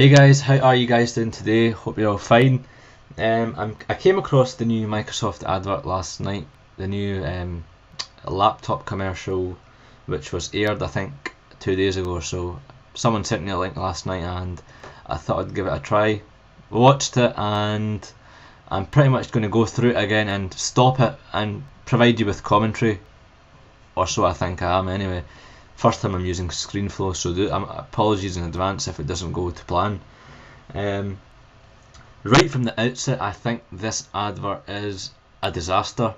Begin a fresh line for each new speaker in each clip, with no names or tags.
Hey guys, how are you guys doing today? Hope you're all fine. I came across the new Microsoft advert last night, the new laptop commercial, which was aired I think 2 days ago or so. Someone sent me a link last night and I thought I'd give it a try. Watched it and I'm pretty much going to go through it again and stop it and provide you with commentary, or so I think I am anyway. First time I'm using ScreenFlow, so apologies in advance if it doesn't go to plan. Right from the outset, I think this advert is a disaster.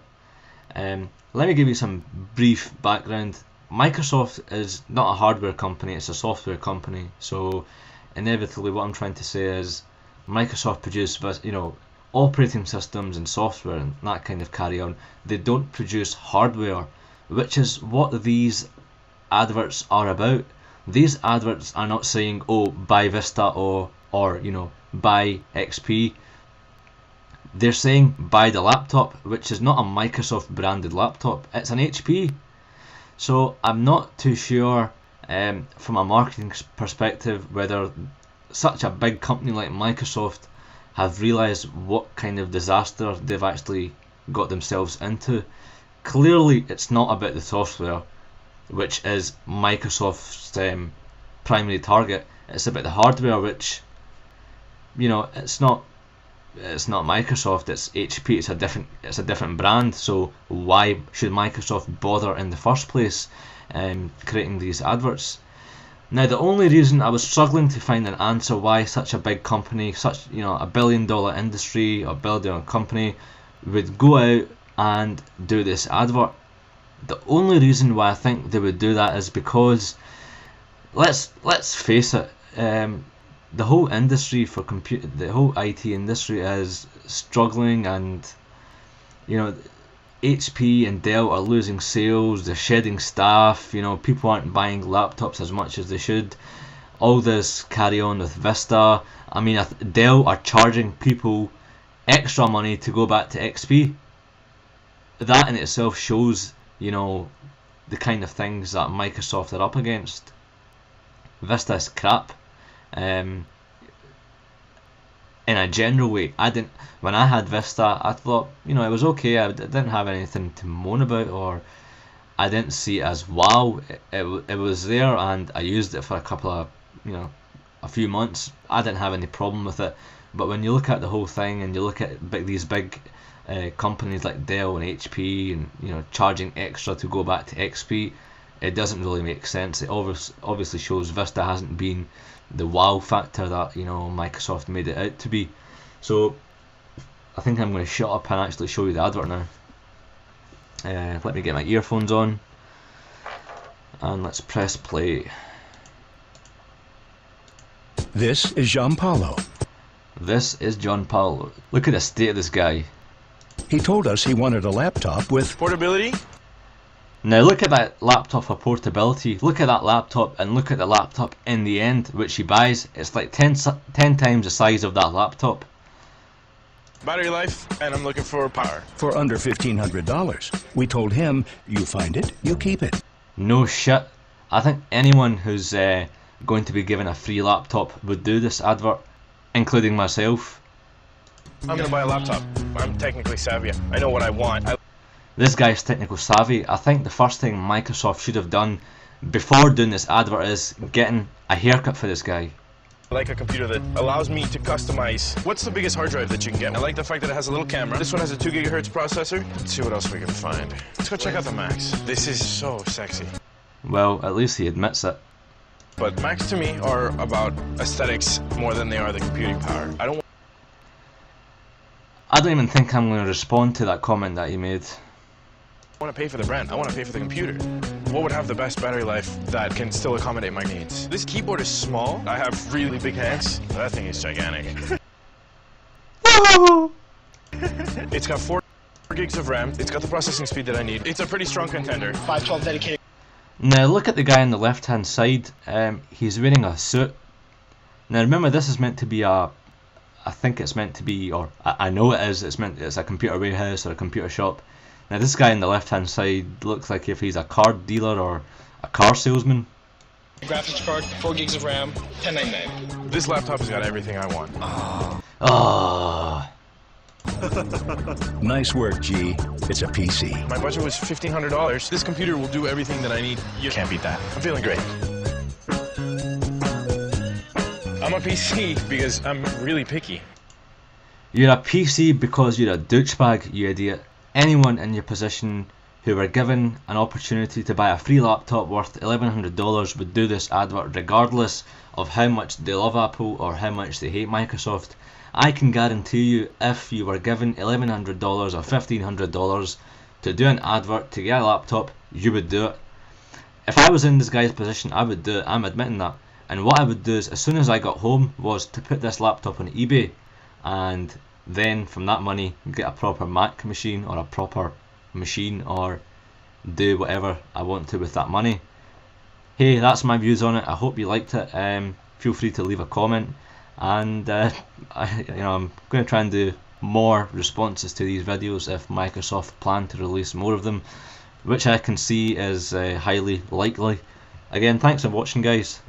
Let me give you some brief background. Microsoft is not a hardware company, it's a software company. So inevitably what I'm trying to say is Microsoft produce, operating systems and software and that kind of carry on. They don't produce hardware, which is what these adverts are about. These adverts are not saying, oh, buy Vista or buy XP. They're saying buy the laptop, which is not a Microsoft branded laptop, it's an HP. So I'm not too sure from a marketing perspective whether such a big company like Microsoft have realised what kind of disaster they've actually got themselves into. Clearly it's not about the software, which is Microsoft's primary target. It's about the hardware, which it's not Microsoft, it's HP. It's a different brand. So why should Microsoft bother in the first place creating these adverts? Now the only reason I was struggling to find an answer why such a big company, such a $1 billion industry or billion company would go out and do this advert. The only reason why I think they would do that is because let's face it, the whole industry for the whole IT industry is struggling, and HP and Dell are losing sales, they're shedding staff, people aren't buying laptops as much as they should. All this carry on with Vista. I mean, Dell are charging people extra money to go back to XP. That in itself shows the kind of things that Microsoft are up against. Vista is crap. In a general way, when I had Vista, I thought it was okay. I didn't have anything to moan about, or I didn't see it as wow. It was there, and I used it for a few months. I didn't have any problem with it. But when you look at the whole thing and you look at these big companies like Dell and HP and charging extra to go back to XP, it doesn't really make sense. It obviously shows Vista hasn't been the wow factor that Microsoft made it out to be. So I think I'm going to shut up and actually show you the advert now. Let me get my earphones on and let's press play.
This is Gianpaolo.
This is Gianpaolo. Look at the state of this guy.
He told us he wanted a laptop with
portability.
Now look at that laptop for portability. Look at that laptop and look at the laptop in the end, which he buys. It's like 10 times the size of that laptop.
Battery life, and I'm looking for power.
For under $1,500. We told him, you find it, you keep it.
No shit. I think anyone who's going to be given a free laptop would do this advert, including myself.
I'm gonna buy a laptop. I'm technically savvy. I know what I want.
This guy's technical savvy. I think the first thing Microsoft should have done before doing this advert is getting a haircut for this guy.
I like a computer that allows me to customize. What's the biggest hard drive that you can get? I like the fact that it has a little camera. This one has a 2 GHz processor. Let's see what else we can find. Let's go check out the Macs. This is so sexy.
Well, at least he admits it.
But Macs to me are about aesthetics more than they are the computing power.
I don't even think I'm going to respond to that comment that he made.
I want to pay for the brand. I want to pay for the computer. What would have the best battery life that can still accommodate my needs? This keyboard is small. I have really big hands. That thing is gigantic. It's got 4 gigs of RAM. It's got the processing speed that I need. It's a pretty strong contender. 512 dedicated.
Now look at the guy on the left hand side. He's wearing a suit. Now remember, this is meant to be I think it's meant to be, or I know it is, it's a computer warehouse or a computer shop. Now this guy on the left hand side looks like if he's a car dealer or a car salesman.
Graphics card, 4 gigs of RAM, $10.99.
This laptop has got everything I want.
Oh.
Nice work, G. It's a PC.
My budget was $1,500. This computer will do everything that I need. You can't beat that. I'm feeling great. I'm a PC because I'm really picky.
You're a PC because you're a douchebag, you idiot. Anyone in your position who were given an opportunity to buy a free laptop worth $1,100 would do this advert regardless of how much they love Apple or how much they hate Microsoft. I can guarantee you, if you were given $1,100 or $1,500 to do an advert to get a laptop, you would do it. If I was in this guy's position, I would do it. I'm admitting that. And what I would do is, as soon as I got home, was to put this laptop on eBay, and then from that money get a proper Mac machine or a proper machine, or do whatever I want to with that money. Hey, that's my views on it. I hope you liked it. Feel free to leave a comment, and I'm going to try and do more responses to these videos if Microsoft plan to release more of them, which I can see is highly likely. Again, thanks for watching, guys.